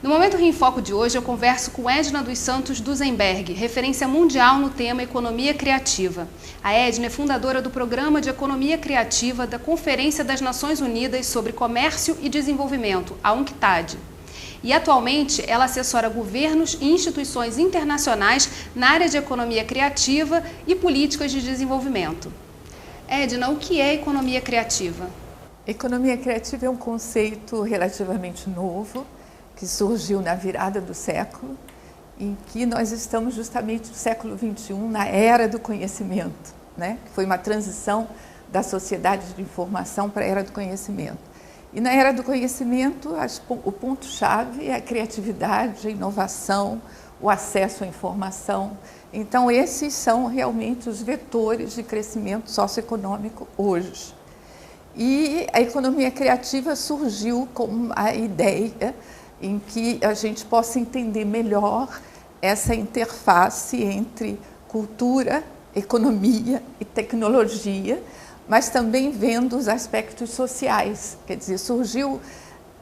No Momento Rio em Foco de hoje, eu converso com Edna dos Santos Duzenberg, referência mundial no tema Economia Criativa. A Edna é fundadora do Programa de Economia Criativa da Conferência das Nações Unidas sobre Comércio e Desenvolvimento, a UNCTAD. E atualmente ela assessora governos e instituições internacionais na área de economia criativa e políticas de desenvolvimento. Edna, o que é economia criativa? Economia criativa é um conceito relativamente novo, que surgiu na virada do século, em que nós estamos justamente no século XXI, na era do conhecimento, né? Que foi uma transição da sociedade de informação para a era do conhecimento. E na era do conhecimento, o ponto-chave é a criatividade, a inovação, o acesso à informação. Então, esses são realmente os vetores de crescimento socioeconômico hoje. E a economia criativa surgiu com a ideia em que a gente possa entender melhor essa interface entre cultura, economia e tecnologia, mas também vendo os aspectos sociais. Quer dizer, surgiu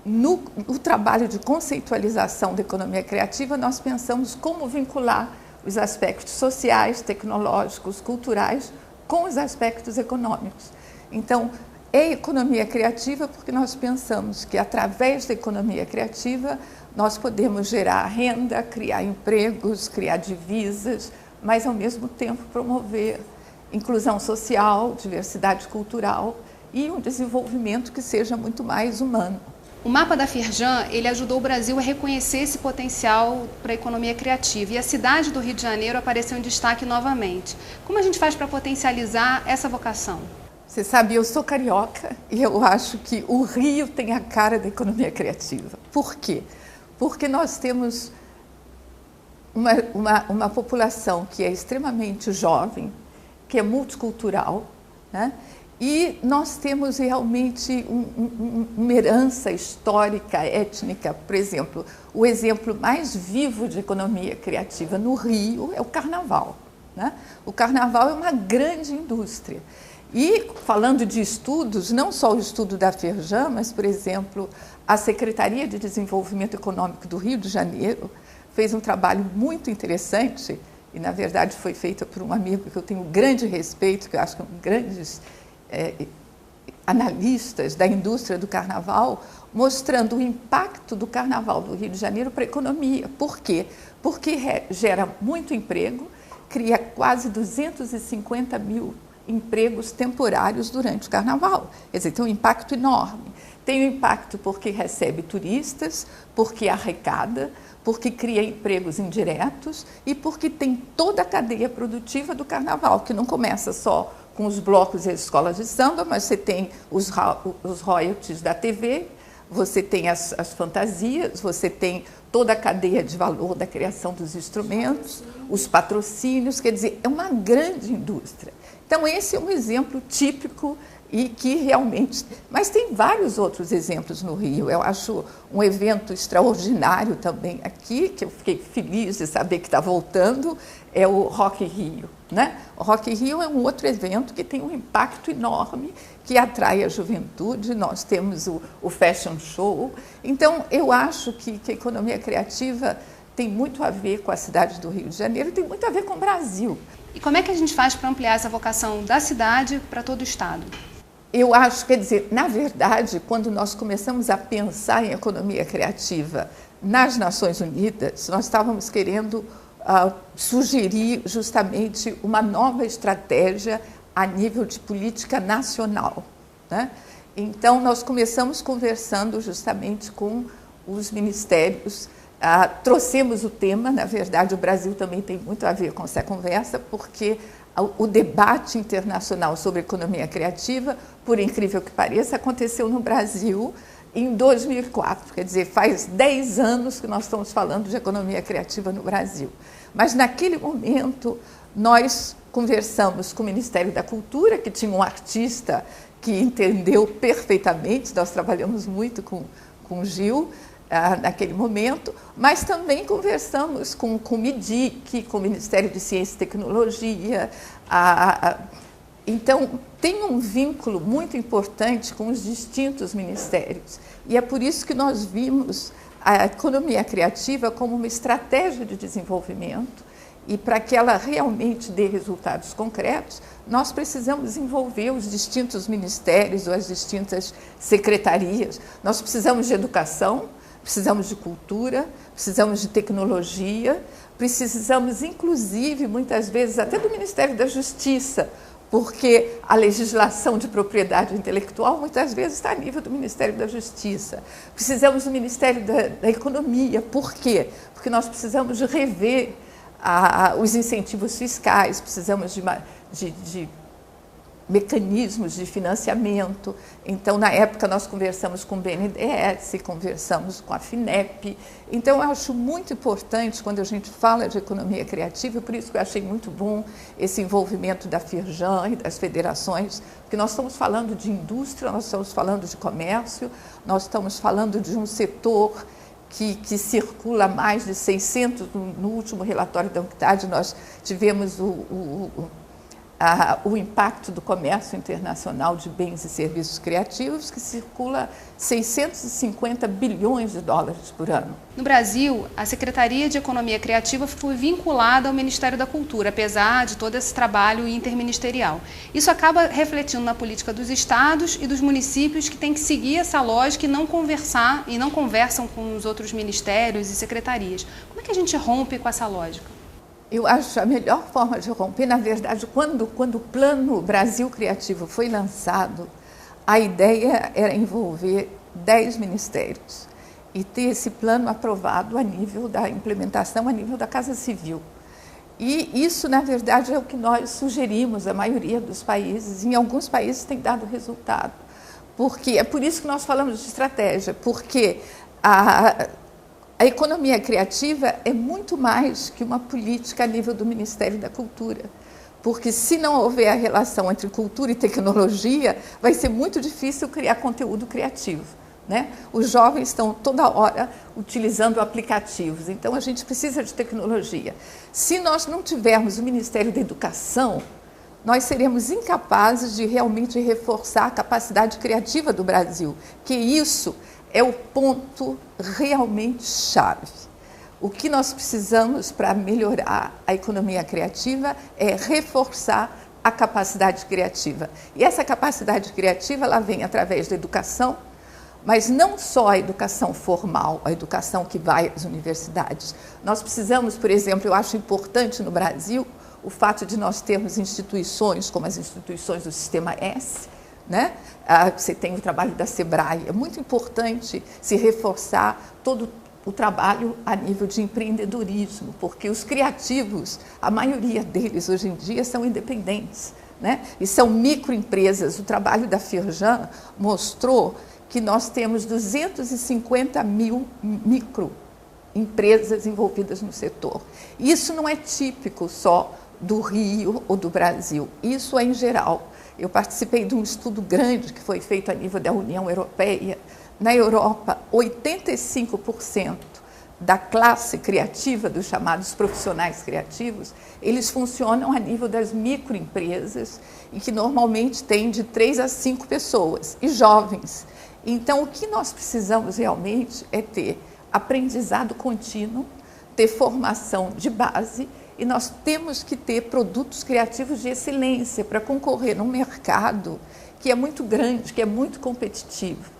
no trabalho de conceitualização da economia criativa, nós pensamos como vincular os aspectos sociais, tecnológicos, culturais com os aspectos econômicos. Então, é economia criativa porque nós pensamos que, através da economia criativa, nós podemos gerar renda, criar empregos, criar divisas, mas, ao mesmo tempo, promover inclusão social, diversidade cultural e um desenvolvimento que seja muito mais humano. O mapa da Firjan, ele ajudou o Brasil a reconhecer esse potencial para a economia criativa e a cidade do Rio de Janeiro apareceu em destaque novamente. Como a gente faz para potencializar essa vocação? Você sabe, eu sou carioca e eu acho que o Rio tem a cara da economia criativa. Por quê? Porque nós temos uma população que é extremamente jovem, que é multicultural, né? E nós temos realmente uma herança histórica, étnica. Por exemplo, o exemplo mais vivo de economia criativa no Rio é o Carnaval, né? O Carnaval é uma grande indústria. E, falando de estudos, não só o estudo da Firjan, mas, por exemplo, a Secretaria de Desenvolvimento Econômico do Rio de Janeiro fez um trabalho muito interessante, e, na verdade, foi feito por um amigo que eu tenho grande respeito, que eu acho que é um grandes analistas da indústria do Carnaval, mostrando o impacto do Carnaval do Rio de Janeiro para a economia. Por quê? Porque gera muito emprego, cria quase 250 mil empregos temporários durante o Carnaval. Quer dizer, tem um impacto enorme. Tem um impacto porque recebe turistas, porque arrecada, porque cria empregos indiretos e porque tem toda a cadeia produtiva do Carnaval, que não começa só com os blocos e as escolas de samba, mas você tem os royalties da TV, você tem as fantasias, você tem toda a cadeia de valor da criação dos instrumentos, os patrocínios, quer dizer, é uma grande indústria. Então, esse é um exemplo típico e que realmente... Mas tem vários outros exemplos no Rio. Eu acho um evento extraordinário também aqui, que eu fiquei feliz de saber que está voltando, é o Rock in Rio, né? O Rock in Rio é um outro evento que tem um impacto enorme, que atrai a juventude. Nós temos o Fashion Show. Então, eu acho que a economia criativa tem muito a ver com a cidade do Rio de Janeiro e tem muito a ver com o Brasil. E como é que a gente faz para ampliar essa vocação da cidade para todo o estado? Eu acho, quer dizer, na verdade, quando nós começamos a pensar em economia criativa nas Nações Unidas, nós estávamos querendo sugerir justamente uma nova estratégia a nível de política nacional, né? Então, nós começamos conversando justamente com os ministérios, trouxemos o tema. Na verdade, o Brasil também tem muito a ver com essa conversa, porque o debate internacional sobre economia criativa, por incrível que pareça, aconteceu no Brasil em 2004, quer dizer, faz 10 anos que nós estamos falando de economia criativa no Brasil. Mas, naquele momento, nós conversamos com o Ministério da Cultura, que tinha um artista que entendeu perfeitamente, nós trabalhamos muito com o Gil, naquele momento, mas também conversamos com o MIDIC, com o Ministério de Ciência e Tecnologia. Então, tem um vínculo muito importante com os distintos ministérios. E é por isso que nós vimos a economia criativa como uma estratégia de desenvolvimento, e para que ela realmente dê resultados concretos, nós precisamos envolver os distintos ministérios ou as distintas secretarias. Nós precisamos de educação, precisamos de cultura, precisamos de tecnologia, precisamos, inclusive, muitas vezes, até do Ministério da Justiça, porque a legislação de propriedade intelectual muitas vezes está a nível do Ministério da Justiça. Precisamos do Ministério da Economia. Por quê? Porque nós precisamos de rever os incentivos fiscais, precisamos de mecanismos de financiamento. Então, na época, nós conversamos com o BNDES, conversamos com a FINEP. Então, eu acho muito importante, quando a gente fala de economia criativa, por isso que eu achei muito bom esse envolvimento da Firjan e das federações, porque nós estamos falando de indústria, nós estamos falando de comércio, nós estamos falando de um setor que circula mais de 600, no último relatório da UNCTAD, nós tivemos o impacto do comércio internacional de bens e serviços criativos, que circula 650 bilhões de dólares por ano. No Brasil, a Secretaria de Economia Criativa foi vinculada ao Ministério da Cultura, apesar de todo esse trabalho interministerial. Isso acaba refletindo na política dos estados e dos municípios, que têm que seguir essa lógica e não conversam com os outros ministérios e secretarias. Como é que a gente rompe com essa lógica? Eu acho a melhor forma de romper, na verdade, quando o Plano Brasil Criativo foi lançado, a ideia era envolver 10 ministérios e ter esse plano aprovado a nível da implementação, a nível da Casa Civil. E isso, na verdade, é o que nós sugerimos à maioria dos países. Em alguns países tem dado resultado. Porque é por isso que nós falamos de estratégia, porque a economia criativa é muito mais que uma política a nível do Ministério da Cultura, porque se não houver a relação entre cultura e tecnologia, vai ser muito difícil criar conteúdo criativo, né? Os jovens estão toda hora utilizando aplicativos, então a gente precisa de tecnologia. Se nós não tivermos o Ministério da Educação, nós seremos incapazes de realmente reforçar a capacidade criativa do Brasil, que isso é o ponto realmente chave. O que nós precisamos para melhorar a economia criativa é reforçar a capacidade criativa. E essa capacidade criativa ela vem através da educação, mas não só a educação formal, a educação que vai às universidades. Nós precisamos, por exemplo, eu acho importante no Brasil o fato de nós termos instituições como as instituições do Sistema S, né? Você tem o trabalho da SEBRAE, é muito importante se reforçar todo o trabalho a nível de empreendedorismo, porque os criativos, a maioria deles hoje em dia são independentes, né? E são microempresas. O trabalho da Firjan mostrou que nós temos 250 mil microempresas envolvidas no setor. Isso não é típico só do Rio ou do Brasil, isso é em geral. Eu participei de um estudo grande que foi feito a nível da União Europeia. Na Europa, 85% da classe criativa, dos chamados profissionais criativos, eles funcionam a nível das microempresas e que normalmente têm de 3 a 5 pessoas e jovens. Então, o que nós precisamos realmente é ter aprendizado contínuo, ter formação de base, e nós temos que ter produtos criativos de excelência para concorrer num mercado que é muito grande, que é muito competitivo.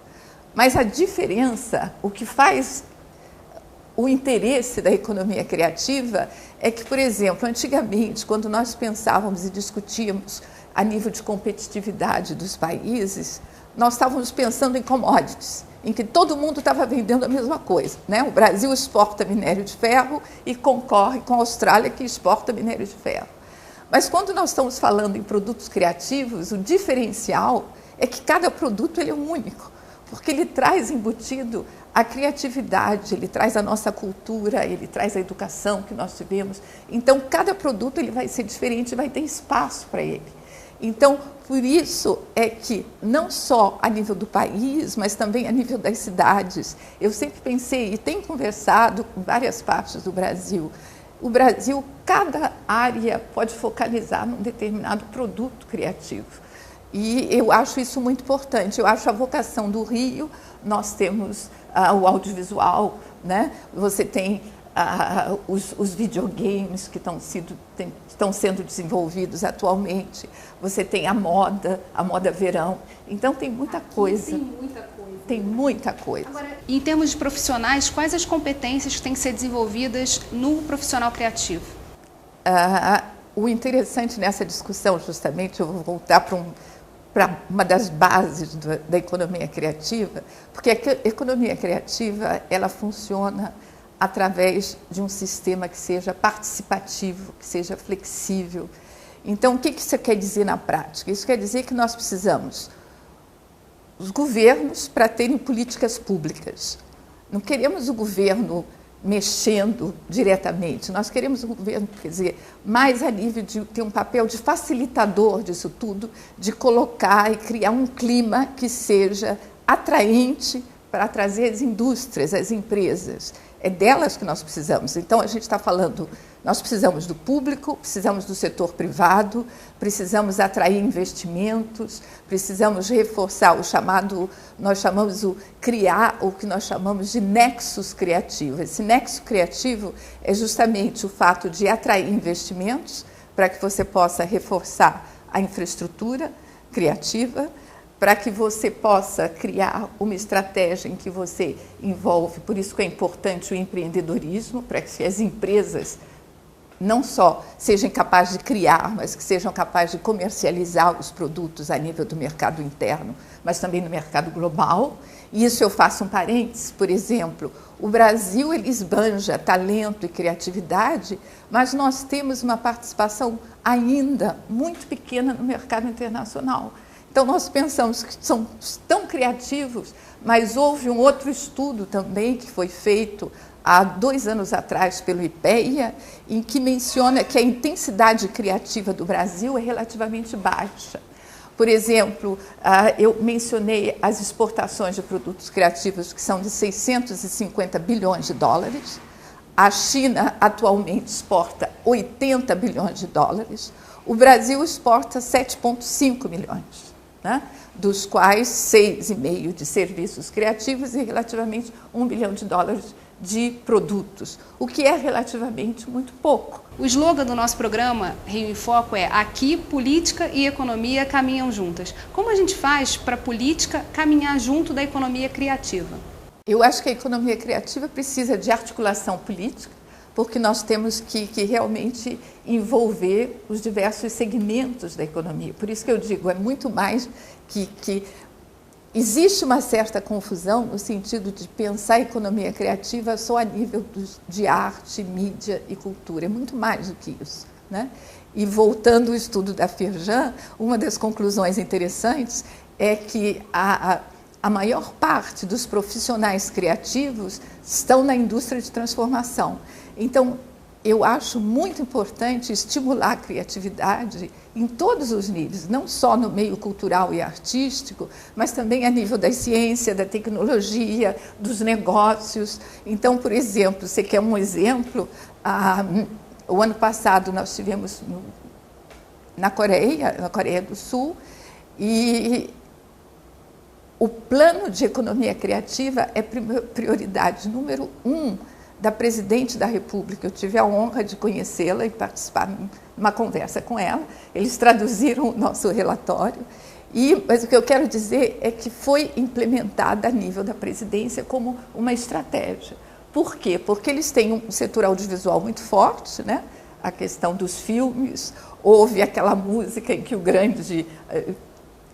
Mas a diferença, o que faz o interesse da economia criativa é que, por exemplo, antigamente, quando nós pensávamos e discutíamos a nível de competitividade dos países, nós estávamos pensando em commodities, em que todo mundo estava vendendo a mesma coisa, né? O Brasil exporta minério de ferro e concorre com a Austrália, que exporta minério de ferro. Mas quando nós estamos falando em produtos criativos, o diferencial é que cada produto ele é único, porque ele traz embutido a criatividade, ele traz a nossa cultura, ele traz a educação que nós tivemos. Então, cada produto ele vai ser diferente, vai ter espaço para ele. Então, por isso é que, não só a nível do país, mas também a nível das cidades, eu sempre pensei e tenho conversado com várias partes do Brasil. O Brasil, cada área pode focalizar num determinado produto criativo. E eu acho isso muito importante. Eu acho a vocação do Rio. Nós temos o audiovisual, né? Você tem os videogames que estão sendo desenvolvidos atualmente. Você tem a moda verão. Então tem muita coisa. Tem muita coisa. Tem muita coisa. Agora, em termos de profissionais, quais as competências que têm que ser desenvolvidas no profissional criativo? O interessante nessa discussão, justamente, eu vou voltar para uma das bases da economia criativa, porque a economia criativa ela funciona através de um sistema que seja participativo, que seja flexível. Então, o que isso quer dizer na prática? Isso quer dizer que nós precisamos os governos para terem políticas públicas. Não queremos o governo mexendo diretamente, nós queremos o governo, quer dizer, mais a nível de ter um papel de facilitador disso tudo, de colocar e criar um clima que seja atraente para trazer as indústrias, as empresas. É delas que nós precisamos. Então, a gente está falando, nós precisamos do público, precisamos do setor privado, precisamos atrair investimentos, precisamos reforçar nós chamamos criar o que nós chamamos de nexus criativo. Esse nexo criativo é justamente o fato de atrair investimentos para que você possa reforçar a infraestrutura criativa, para que você possa criar uma estratégia em que você envolve, por isso que é importante o empreendedorismo, para que as empresas não só sejam capazes de criar, mas que sejam capazes de comercializar os produtos a nível do mercado interno, mas também no mercado global. E isso eu faço um parênteses, por exemplo, o Brasil ele esbanja talento e criatividade, mas nós temos uma participação ainda muito pequena no mercado internacional. Então, nós pensamos que são tão criativos, mas houve um outro estudo também que foi feito há 2 anos atrás pelo IPEA, em que menciona que a intensidade criativa do Brasil é relativamente baixa. Por exemplo, eu mencionei as exportações de produtos criativos, que são de 650 bilhões de dólares. A China atualmente exporta 80 bilhões de dólares. O Brasil exporta 7,5 milhões. Né? Dos quais 6,5 de serviços criativos e relativamente 1 bilhão de dólares de produtos, o que é relativamente muito pouco. O slogan do nosso programa, Rio em Foco, é aqui política e economia caminham juntas. Como a gente faz para a política caminhar junto da economia criativa? Eu acho que a economia criativa precisa de articulação política, porque nós temos que realmente envolver os diversos segmentos da economia. Por isso que eu digo, é muito mais que existe uma certa confusão no sentido de pensar a economia criativa só a nível de arte, mídia e cultura. É muito mais do que isso, né? E voltando ao estudo da Firjan, uma das conclusões interessantes é que a maior parte dos profissionais criativos estão na indústria de transformação. Então, eu acho muito importante estimular a criatividade em todos os níveis, não só no meio cultural e artístico, mas também a nível da ciência, da tecnologia, dos negócios. Então, por exemplo, você quer um exemplo? O ano passado nós tivemos na Coreia do Sul, e o plano de economia criativa é prioridade número 1 da Presidente da República. Eu tive a honra de conhecê-la e participar de uma conversa com ela. Eles traduziram o nosso relatório. Mas o que eu quero dizer é que foi implementada a nível da presidência como uma estratégia. Por quê? Porque eles têm um setor audiovisual muito forte, né? A questão dos filmes. Houve aquela música em que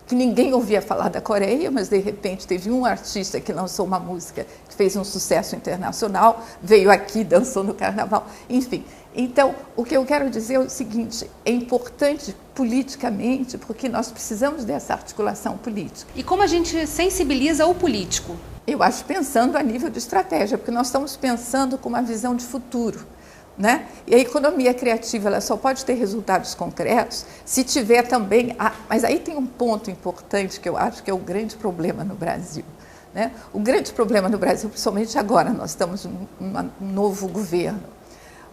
que ninguém ouvia falar da Coreia, mas de repente teve um artista que lançou uma música que fez um sucesso internacional, veio aqui, dançou no carnaval, enfim. Então, o que eu quero dizer é o seguinte, é importante politicamente, porque nós precisamos dessa articulação política. E como a gente sensibiliza o político? Eu acho pensando a nível de estratégia, porque nós estamos pensando com uma visão de futuro. Né? E a economia criativa ela só pode ter resultados concretos se tiver também... Mas aí tem um ponto importante que eu acho que é o grande problema no Brasil. Né? O grande problema no Brasil, principalmente agora, nós estamos num novo governo.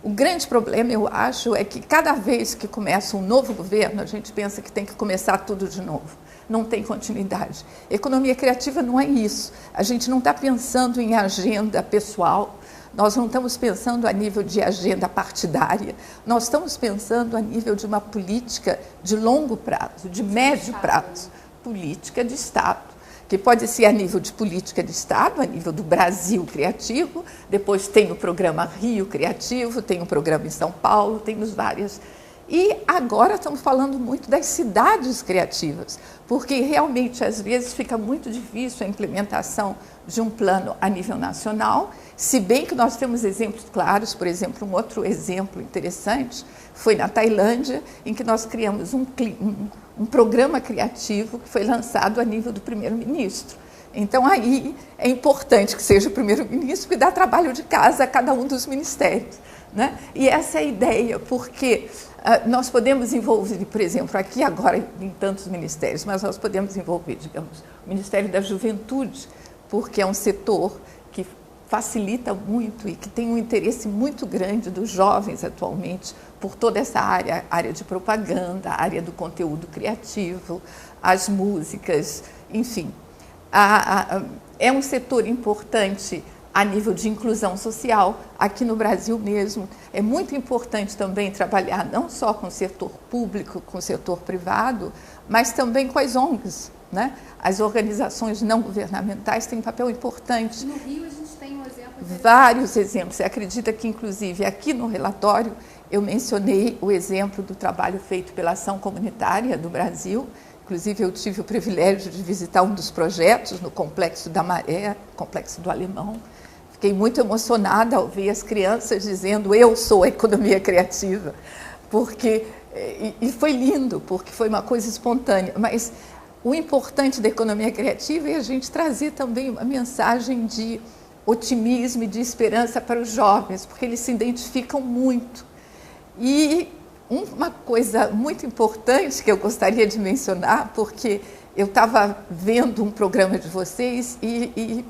O grande problema, eu acho, é que cada vez que começa um novo governo, a gente pensa que tem que começar tudo de novo. não tem continuidade. Economia criativa não é isso. A gente não está pensando em agenda pessoal, nós não estamos pensando a nível de agenda partidária, nós estamos pensando a nível de uma política de longo prazo, de médio prazo, política de Estado, que pode ser a nível de política de Estado, a nível do Brasil criativo, depois tem o programa Rio Criativo, tem o programa em São Paulo, temos várias. E agora estamos falando muito das cidades criativas, porque realmente às vezes fica muito difícil a implementação de um plano a nível nacional, se bem que nós temos exemplos claros. Por exemplo, um outro exemplo interessante foi na Tailândia, em que nós criamos um programa criativo que foi lançado a nível do primeiro-ministro. Então, aí é importante que seja o primeiro-ministro que dá trabalho de casa a cada um dos ministérios, né? E essa é a ideia, porque nós podemos envolver, por exemplo, aqui agora em tantos ministérios, mas nós podemos envolver, digamos, o Ministério da Juventude, porque é um setor que facilita muito e que tem um interesse muito grande dos jovens atualmente por toda essa área de propaganda, a área do conteúdo criativo, as músicas, enfim. É um setor importante a nível de inclusão social. Aqui no Brasil mesmo é muito importante também trabalhar não só com o setor público, com o setor privado, mas também com as ONGs, né? As organizações não governamentais têm um papel importante. No Rio a gente tem um exemplo. Vários exemplos. Você acredita que, inclusive, aqui no relatório eu mencionei o exemplo do trabalho feito pela Ação Comunitária do Brasil. Inclusive, eu tive o privilégio de visitar um dos projetos no Complexo da Maré, Complexo do Alemão. Fiquei muito emocionada ao ver as crianças dizendo: eu sou a economia criativa. E foi lindo, porque foi uma coisa espontânea. Mas o importante da economia criativa é a gente trazer também uma mensagem de otimismo e de esperança para os jovens, porque eles se identificam muito. E uma coisa muito importante que eu gostaria de mencionar, porque eu estava vendo um programa de vocês e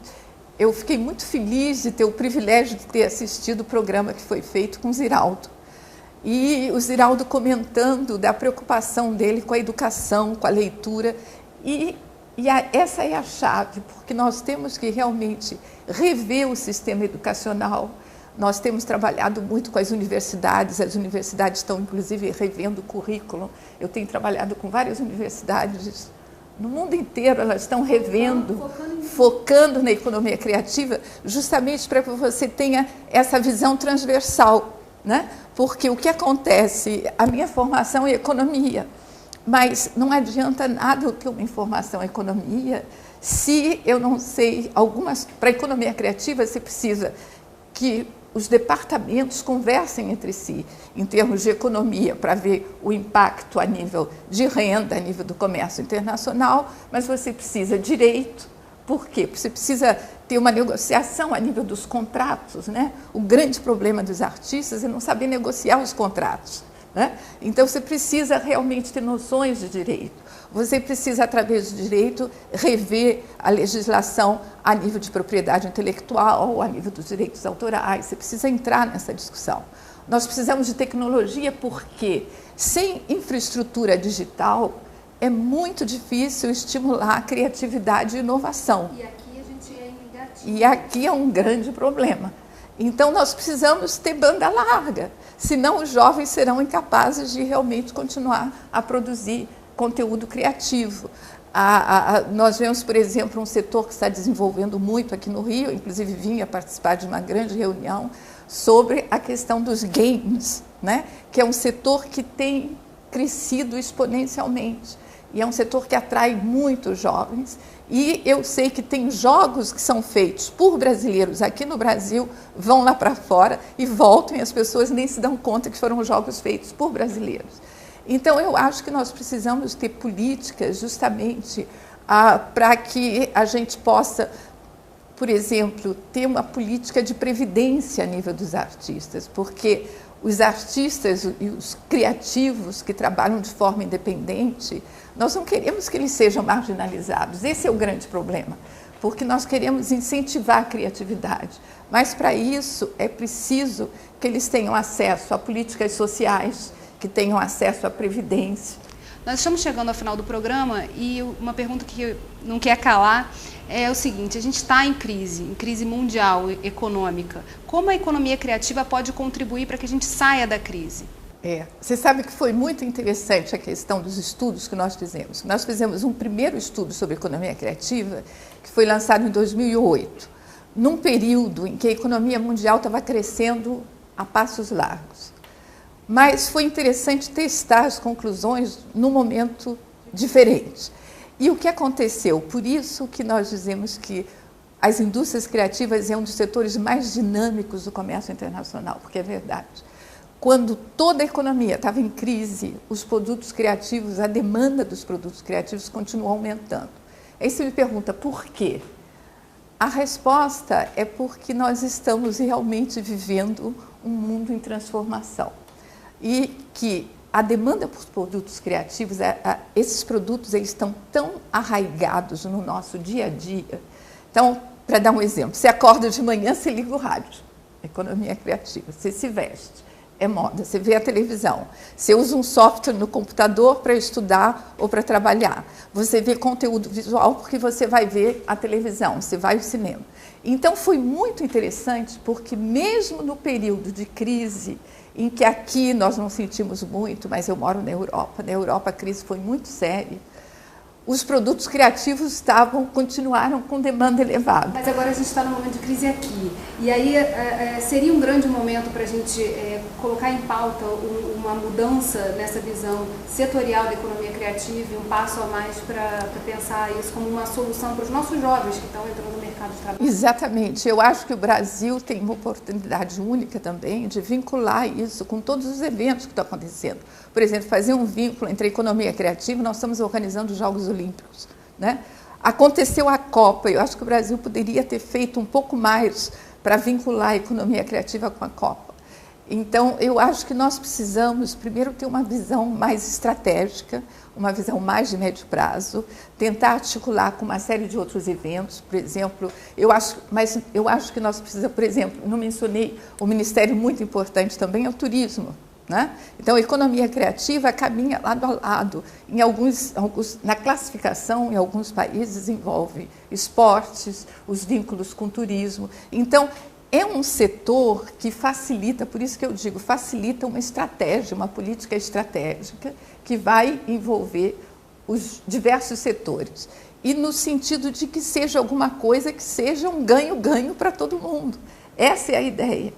eu fiquei muito feliz de ter o privilégio de ter assistido o programa que foi feito com o Ziraldo. E o Ziraldo comentando da preocupação dele com a educação, com a leitura. Essa é a chave, porque nós temos que realmente rever o sistema educacional. Nós temos trabalhado muito com as universidades estão, inclusive, revendo o currículo. Eu tenho trabalhado com várias universidades no mundo inteiro, elas estão revendo, focando na economia criativa, justamente para que você tenha essa visão transversal, né? Porque o que acontece, a minha formação é economia, mas não adianta nada eu ter uma informação em economia se eu não sei para a economia criativa você precisa que os departamentos conversem entre si, em termos de economia, para ver o impacto a nível de renda, a nível do comércio internacional, mas você precisa de direito. Por quê? Porque você precisa ter uma negociação a nível dos contratos, né? O grande problema dos artistas é não saber negociar os contratos, né? Então, você precisa realmente ter noções de direito. Você precisa, através do direito, rever a legislação a nível de propriedade intelectual, a nível dos direitos autorais. Você precisa entrar nessa discussão. Nós precisamos de tecnologia porque, sem infraestrutura digital, é muito difícil estimular a criatividade e inovação. E aqui a gente é negativo. E aqui é um grande problema. Então, nós precisamos ter banda larga, senão os jovens serão incapazes de realmente continuar a produzir conteúdo criativo. Nós vemos, por exemplo, um setor que está desenvolvendo muito aqui no Rio, inclusive vinha participar de uma grande reunião sobre a questão dos games, né? Que é um setor que tem crescido exponencialmente e é um setor que atrai muitos jovens. E eu sei que tem jogos que são feitos por brasileiros aqui no Brasil, vão lá para fora e voltam e as pessoas nem se dão conta que foram jogos feitos por brasileiros. Então, eu acho que nós precisamos ter políticas justamente para que a gente possa, por exemplo, ter uma política de previdência a nível dos artistas, porque os artistas e os criativos que trabalham de forma independente, nós não queremos que eles sejam marginalizados. Esse é o grande problema, porque nós queremos incentivar a criatividade. Mas, para isso, é preciso que eles tenham acesso a políticas sociais, que tenham acesso à previdência. Nós estamos chegando ao final do programa e uma pergunta que não quer calar é o seguinte: a gente está em crise mundial, econômica. Como a economia criativa pode contribuir para que a gente saia da crise? Você sabe que foi muito interessante a questão dos estudos que nós fizemos. Nós fizemos um primeiro estudo sobre economia criativa, que foi lançado em 2008, num período em que a economia mundial estava crescendo a passos largos. Mas foi interessante testar as conclusões num momento diferente. E o que aconteceu? Por isso que nós dizemos que as indústrias criativas é um dos setores mais dinâmicos do comércio internacional, porque é verdade. Quando toda a economia estava em crise, os produtos criativos, a demanda dos produtos criativos continuou aumentando. Aí você me pergunta, por quê? A resposta é porque nós estamos realmente vivendo um mundo em transformação. E que a demanda por produtos criativos, esses produtos eles estão tão arraigados no nosso dia a dia. Então, para dar um exemplo, você acorda de manhã, você liga o rádio, economia criativa, você se veste. É moda, você vê a televisão, você usa um software no computador para estudar ou para trabalhar, você vê conteúdo visual porque você vai ver a televisão, você vai ao cinema. Então foi muito interessante porque mesmo no período de crise, em que aqui nós não sentimos muito, mas eu moro na Europa a crise foi muito séria, os produtos criativos continuaram com demanda elevada. Mas agora a gente está num momento de crise aqui. E aí seria um grande momento para a gente colocar em pauta uma mudança nessa visão setorial da economia criativa e um passo a mais para pensar isso como uma solução para os nossos jovens que estão entrando no mercado de trabalho. Exatamente. Eu acho que o Brasil tem uma oportunidade única também de vincular isso com todos os eventos que estão acontecendo. Por exemplo, fazer um vínculo entre a economia criativa, nós estamos organizando os Jogos Olímpicos, né? Aconteceu a Copa, eu acho que o Brasil poderia ter feito um pouco mais para vincular a economia criativa com a Copa. Então, eu acho que nós precisamos, primeiro, ter uma visão mais estratégica, uma visão mais de médio prazo, tentar articular com uma série de outros eventos, por exemplo, eu acho que nós precisamos, por exemplo, não mencionei um ministério muito importante também, é o turismo. Né? Então, a economia criativa caminha lado a lado. Na classificação, em alguns países, envolve esportes, os vínculos com o turismo. Então, é um setor que facilita, por isso que eu digo, facilita uma estratégia, uma política estratégica que vai envolver os diversos setores. E no sentido de que seja alguma coisa que seja um ganho-ganho para todo mundo. Essa é a ideia.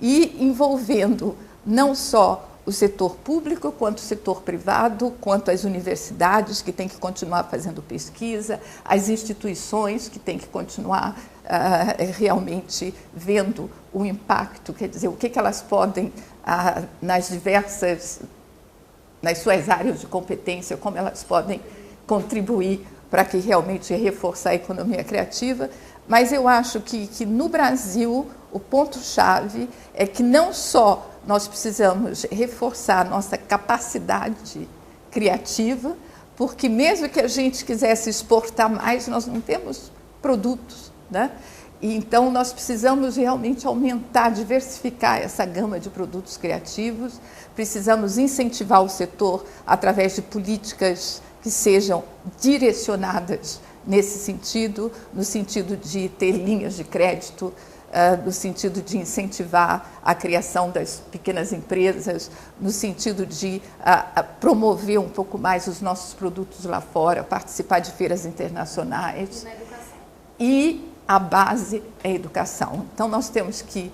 E envolvendo não só o setor público, quanto o setor privado, quanto as universidades, que têm que continuar fazendo pesquisa, as instituições, que têm que continuar realmente vendo o impacto, quer dizer, o que elas podem, nas suas áreas de competência, como elas podem contribuir para que realmente reforçar a economia criativa. Mas eu acho que no Brasil, o ponto-chave é que não só nós precisamos reforçar a nossa capacidade criativa, porque mesmo que a gente quisesse exportar mais, nós não temos produtos, né? E então nós precisamos realmente aumentar, diversificar essa gama de produtos criativos, precisamos incentivar o setor através de políticas que sejam direcionadas nesse sentido, no sentido de ter linhas de crédito, no sentido de incentivar a criação das pequenas empresas, no sentido de promover um pouco mais os nossos produtos lá fora, participar de feiras internacionais. E na educação. E a base é a educação. Então, nós temos que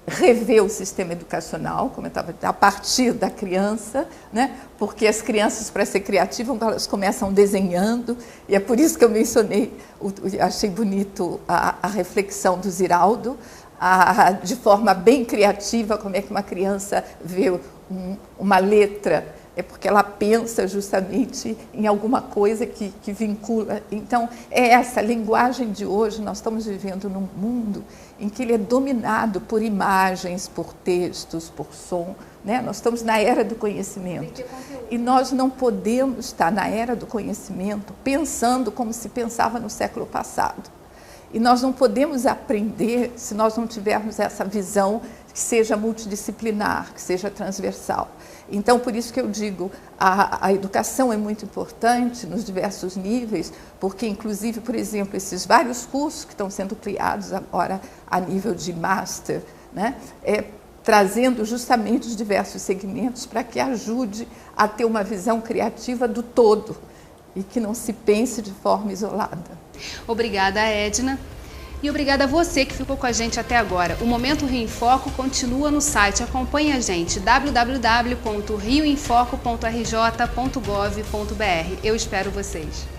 rever o sistema educacional, como eu estava, a partir da criança, né? Porque as crianças, para ser criativas, elas começam desenhando, e é por isso que eu mencionei, achei bonito a reflexão do Ziraldo, de forma bem criativa, como é que uma criança vê uma letra, é porque ela pensa justamente em alguma coisa que vincula. Então, é essa linguagem de hoje, nós estamos vivendo num mundo em que ele é dominado por imagens, por textos, por som, né? Nós estamos na era do conhecimento. E nós não podemos estar na era do conhecimento pensando como se pensava no século passado. E nós não podemos aprender se nós não tivermos essa visão que seja multidisciplinar, que seja transversal. Então, por isso que eu digo, a educação é muito importante nos diversos níveis, porque, inclusive, por exemplo, esses vários cursos que estão sendo criados agora a nível de master, né, trazendo justamente os diversos segmentos para que ajude a ter uma visão criativa do todo e que não se pense de forma isolada. Obrigada, Edna. E obrigada a você que ficou com a gente até agora. O Momento Rio em Foco continua no site. Acompanhe a gente, www.rioemfoco.rj.gov.br. Eu espero vocês.